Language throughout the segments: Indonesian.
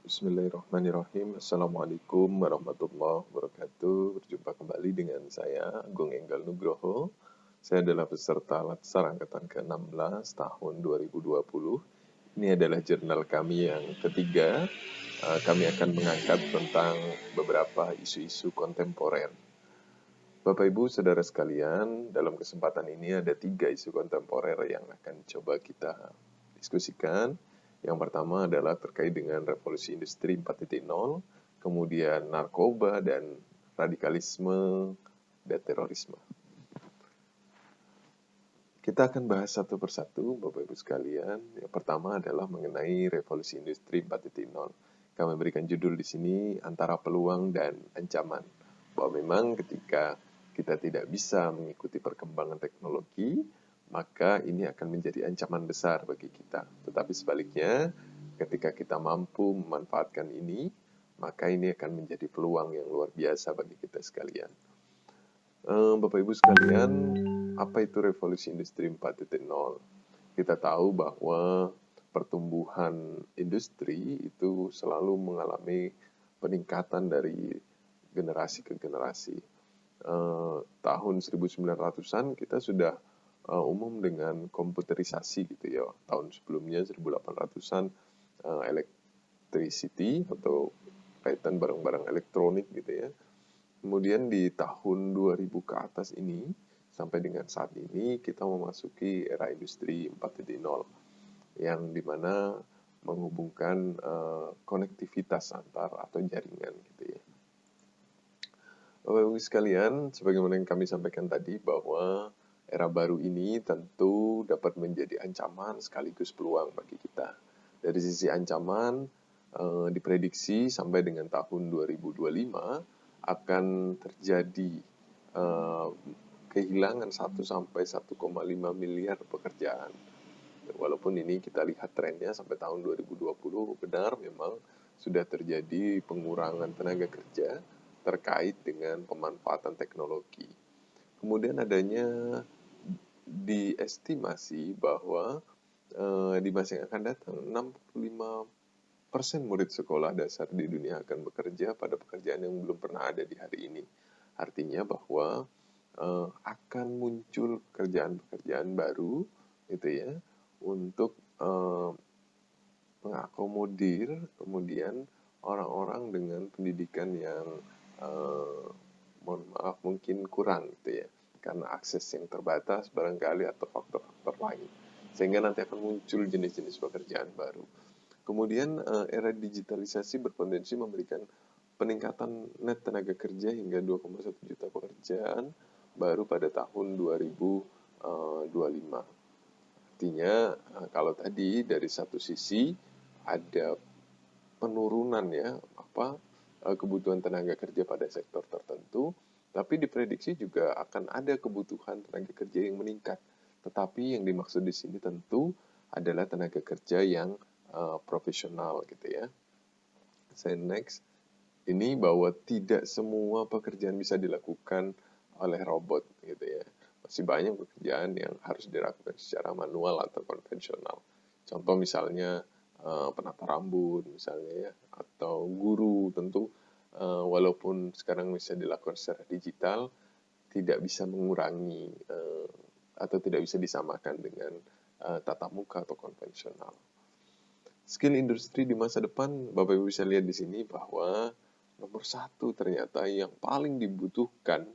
Bismillahirrahmanirrahim. Assalamualaikum warahmatullahi wabarakatuh. Berjumpa kembali dengan saya, Agung Enggal Nugroho. Saya adalah peserta Latsar Angkatan ke-16 tahun 2020. Ini adalah jurnal kami yang ketiga. Kami akan mengangkat tentang beberapa isu-isu kontemporer. Bapak Ibu, Saudara sekalian, dalam kesempatan ini ada 3 isu kontemporer yang akan coba kita diskusikan. Yang pertama adalah terkait dengan revolusi industri 4.0, kemudian narkoba dan radikalisme dan terorisme. Kita akan bahas satu persatu, Bapak Ibu sekalian. Yang pertama adalah mengenai revolusi industri 4.0. Kami berikan judul di sini antara peluang dan ancaman. Bahwa memang ketika kita tidak bisa mengikuti perkembangan teknologi, maka ini akan menjadi ancaman besar bagi kita. Tetapi sebaliknya, ketika kita mampu memanfaatkan ini, maka ini akan menjadi peluang yang luar biasa bagi kita sekalian. Bapak Ibu sekalian, apa itu revolusi industri 4.0? Kita tahu bahwa pertumbuhan industri itu selalu mengalami peningkatan dari generasi ke generasi. Tahun 1900-an kita sudah umum dengan komputerisasi gitu ya. Tahun sebelumnya 1800-an electricity atau kaitan barang-barang elektronik gitu ya. Kemudian di tahun 2000 ke atas ini, sampai dengan saat ini, kita memasuki era industri 4.0, yang dimana menghubungkan konektivitas antar atau jaringan gitu ya. Bapak-Ibu sekalian, sebagaimana yang kami sampaikan tadi bahwa era baru ini tentu dapat menjadi ancaman sekaligus peluang bagi kita. Dari sisi ancaman, diprediksi sampai dengan tahun 2025 akan terjadi kehilangan 1 sampai 1,5 miliar pekerjaan. Walaupun ini kita lihat trennya sampai tahun 2020 benar memang sudah terjadi pengurangan tenaga kerja terkait dengan pemanfaatan teknologi. Kemudian adanya diestimasi bahwa di masa yang akan datang 65% murid sekolah dasar di dunia akan bekerja pada pekerjaan yang belum pernah ada di hari ini. Artinya bahwa akan muncul pekerjaan-pekerjaan baru gitu ya untuk mengakomodir kemudian orang-orang dengan pendidikan yang mohon maaf mungkin kurang gitu ya, karena akses yang terbatas barangkali atau faktor-faktor lain, sehingga nanti akan muncul jenis-jenis pekerjaan baru. Kemudian era digitalisasi berpotensi memberikan peningkatan net tenaga kerja hingga 2,1 juta pekerjaan baru pada tahun 2025. Artinya kalau tadi dari satu sisi ada penurunan ya kebutuhan tenaga kerja pada sektor tertentu, tapi diprediksi juga akan ada kebutuhan tenaga kerja yang meningkat. Tetapi yang dimaksud di sini tentu adalah tenaga kerja yang profesional gitu ya. Saya next. Ini bahwa tidak semua pekerjaan bisa dilakukan oleh robot gitu ya. Masih banyak pekerjaan yang harus dilakukan secara manual atau konvensional. Contoh misalnya penata rambut misalnya ya, atau guru tentu walaupun sekarang bisa dilakukan secara digital, tidak bisa mengurangi atau tidak bisa disamakan dengan tatap muka atau konvensional. Skill industri di masa depan, Bapak Ibu bisa lihat di sini bahwa nomor 1 ternyata yang paling dibutuhkan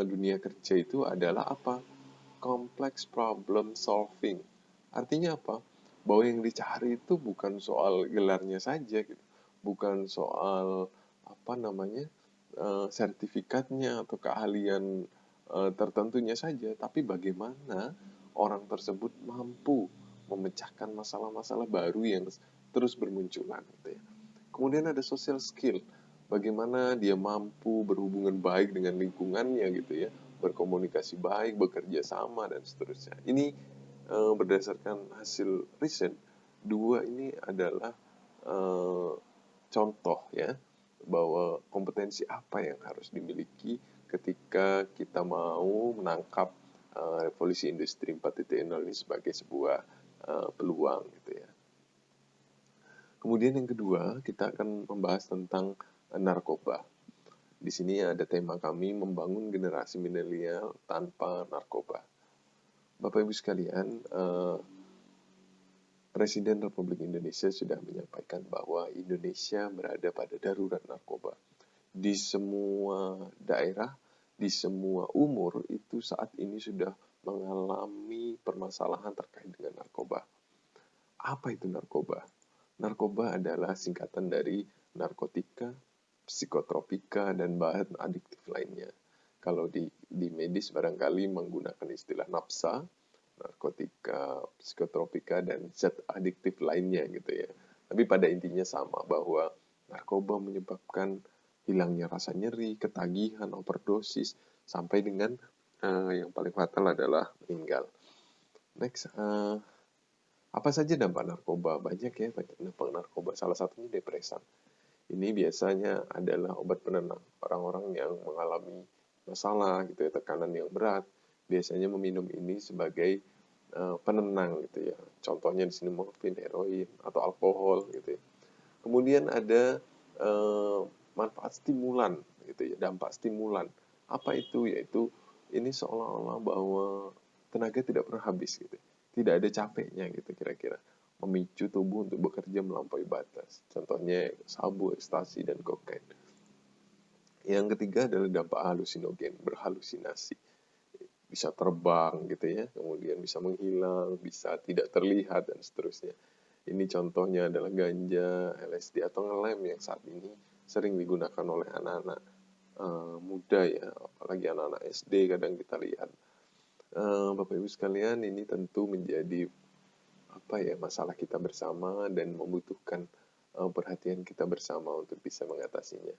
dunia kerja itu adalah apa? Complex problem solving. Artinya apa? Bahwa yang dicari itu bukan soal gelarnya saja gitu. Bukan soal sertifikatnya atau keahlian tertentunya saja, tapi bagaimana orang tersebut mampu memecahkan masalah-masalah baru yang terus bermunculan gitu ya. Kemudian ada social skill, bagaimana dia mampu berhubungan baik dengan lingkungannya gitu ya, berkomunikasi baik, bekerja sama dan seterusnya. Ini berdasarkan hasil riset, 2 ini adalah contoh ya bahwa kompetensi apa yang harus dimiliki ketika kita mau menangkap revolusi industri 4.0 ini sebagai sebuah peluang gitu ya. Kemudian yang kedua, kita akan membahas tentang narkoba. Di sini ada tema kami membangun generasi milenial tanpa narkoba. Bapak Ibu sekalian, Presiden Republik Indonesia sudah menyampaikan bahwa Indonesia berada pada darurat narkoba. Di semua daerah, di semua umur itu saat ini sudah mengalami permasalahan terkait dengan narkoba. Apa itu narkoba? Narkoba adalah singkatan dari narkotika, psikotropika, dan bahan adiktif lainnya. Kalau di medis barangkali menggunakan istilah nafsa, narkotika, psikotropika, dan zat adiktif lainnya gitu ya. Tapi pada intinya sama, bahwa narkoba menyebabkan hilangnya rasa nyeri, ketagihan, overdosis, sampai dengan yang paling fatal adalah meninggal. Next, apa saja dampak narkoba? Banyak ya, banyak dampak narkoba. Salah satunya depresan. Ini biasanya adalah obat penenang. Orang-orang yang mengalami masalah gitu ya, tekanan yang berat, biasanya meminum ini sebagai penenang gitu ya. Contohnya di sini morfin, heroin, atau alkohol gitu ya. Kemudian ada manfaat stimulan gitu ya, dampak stimulan. Apa itu? Yaitu ini seolah-olah bahwa tenaga tidak pernah habis gitu. Tidak ada capeknya gitu kira-kira. Memicu tubuh untuk bekerja melampaui batas. Contohnya sabu, ekstasi, dan kokain. Yang ketiga adalah dampak halusinogen, berhalusinasi. Bisa terbang gitu ya, kemudian bisa menghilang, bisa tidak terlihat, dan seterusnya. Ini contohnya adalah ganja, LSD, atau ngelem yang saat ini sering digunakan oleh anak-anak muda ya, apalagi anak-anak SD kadang kita lihat. Bapak Ibu sekalian, ini tentu menjadi masalah kita bersama dan membutuhkan perhatian kita bersama untuk bisa mengatasinya.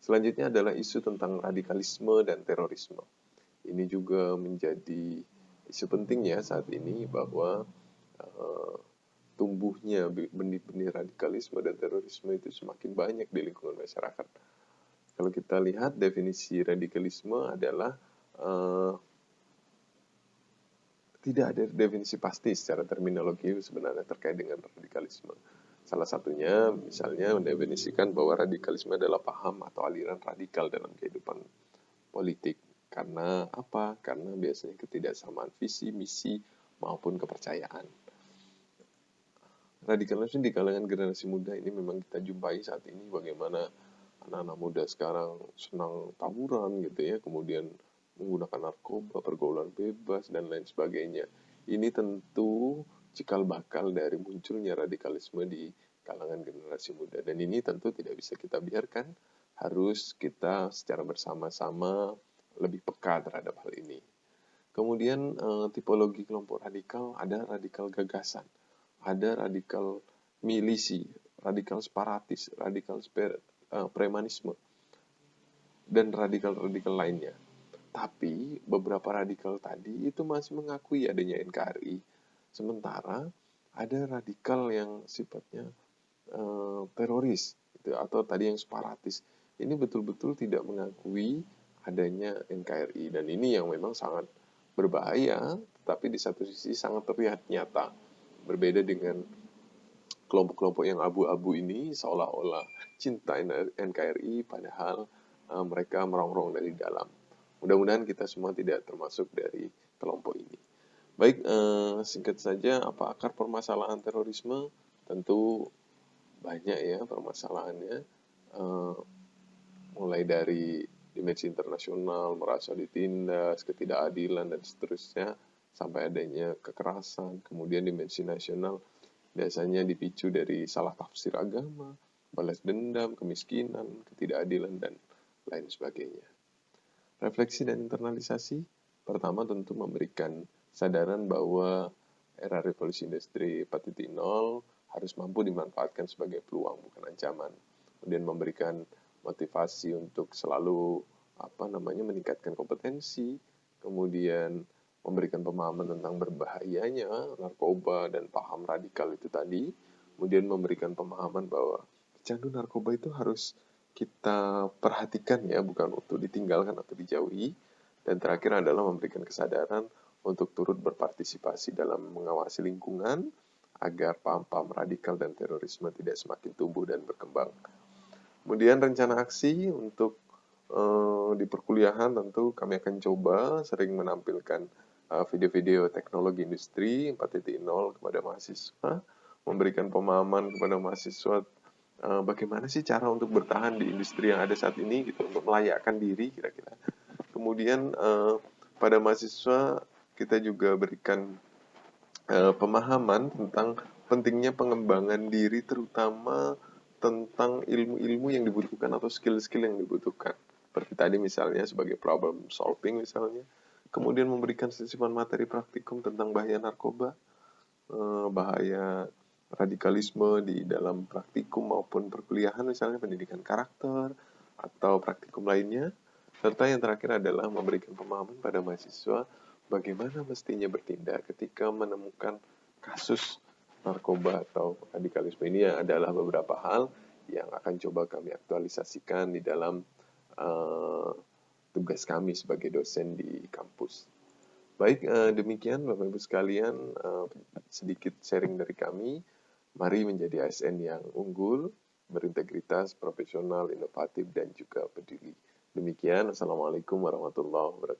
Selanjutnya adalah isu tentang radikalisme dan terorisme. Ini juga menjadi isu penting ya saat ini, bahwa tumbuhnya benih-benih radikalisme dan terorisme itu semakin banyak di lingkungan masyarakat. Kalau kita lihat definisi radikalisme adalah tidak ada definisi pasti secara terminologi sebenarnya terkait dengan radikalisme. Salah satunya misalnya mendefinisikan bahwa radikalisme adalah paham atau aliran radikal dalam kehidupan politik. Karena apa? Karena biasanya ketidaksamaan visi, misi, maupun kepercayaan. Radikalisme di kalangan generasi muda ini memang kita jumpai saat ini, bagaimana anak-anak muda sekarang senang tawuran gitu ya, kemudian menggunakan narkoba, pergaulan bebas, dan lain sebagainya. Ini tentu cikal bakal dari munculnya radikalisme di kalangan generasi muda. Dan ini tentu tidak bisa kita biarkan, harus kita secara bersama-sama lebih peka terhadap hal ini. Kemudian tipologi kelompok radikal, ada radikal gagasan, ada radikal milisi, radikal separatis, radikal premanisme, dan radikal-radikal lainnya. Tapi beberapa radikal tadi itu masih mengakui adanya NKRI. Sementara ada radikal yang sifatnya teroris gitu, atau tadi yang separatis. Ini betul-betul tidak mengakui adanya NKRI, dan ini yang memang sangat berbahaya, tetapi di satu sisi sangat terlihat nyata. Berbeda dengan kelompok-kelompok yang abu-abu ini, seolah-olah cinta NKRI, padahal mereka merongrong dari dalam. Mudah-mudahan kita semua tidak termasuk dari kelompok ini. Baik, singkat saja, apa akar permasalahan terorisme? Tentu banyak ya permasalahannya, mulai dari dimensi internasional, merasa ditindas, ketidakadilan, dan seterusnya, sampai adanya kekerasan. Kemudian dimensi nasional biasanya dipicu dari salah tafsir agama, balas dendam, kemiskinan, ketidakadilan, dan lain sebagainya. Refleksi dan internalisasi, pertama tentu memberikan sadaran bahwa era revolusi industri 4.0 harus mampu dimanfaatkan sebagai peluang, bukan ancaman. Kemudian memberikan motivasi untuk selalu meningkatkan kompetensi, kemudian memberikan pemahaman tentang berbahayanya narkoba dan paham radikal itu tadi, kemudian memberikan pemahaman bahwa pecandu narkoba itu harus kita perhatikan ya, bukan untuk ditinggalkan atau dijauhi. Dan terakhir adalah memberikan kesadaran untuk turut berpartisipasi dalam mengawasi lingkungan agar paham-paham radikal dan terorisme tidak semakin tumbuh dan berkembang. Kemudian rencana aksi untuk di perkuliahan tentu kami akan coba sering menampilkan video-video teknologi industri 4.0 kepada mahasiswa, memberikan pemahaman kepada mahasiswa bagaimana sih cara untuk bertahan di industri yang ada saat ini gitu, untuk melayakkan diri kira-kira. Kemudian pada mahasiswa kita juga berikan pemahaman tentang pentingnya pengembangan diri, terutama tentang ilmu-ilmu yang dibutuhkan atau skill-skill yang dibutuhkan. Seperti tadi misalnya sebagai problem solving misalnya. Kemudian memberikan sisipan materi praktikum tentang bahaya narkoba, bahaya radikalisme di dalam praktikum maupun perkuliahan, misalnya pendidikan karakter atau praktikum lainnya. Serta yang terakhir adalah memberikan pemahaman pada mahasiswa bagaimana mestinya bertindak ketika menemukan kasus narkoba atau radikalisme. Ini adalah beberapa hal yang akan coba kami aktualisasikan di dalam tugas kami sebagai dosen di kampus. Baik, demikian Bapak Ibu sekalian, sedikit sharing dari kami. Mari menjadi ASN yang unggul, berintegritas, profesional, inovatif, dan juga peduli. Demikian, Assalamualaikum warahmatullahi wabarakatuh.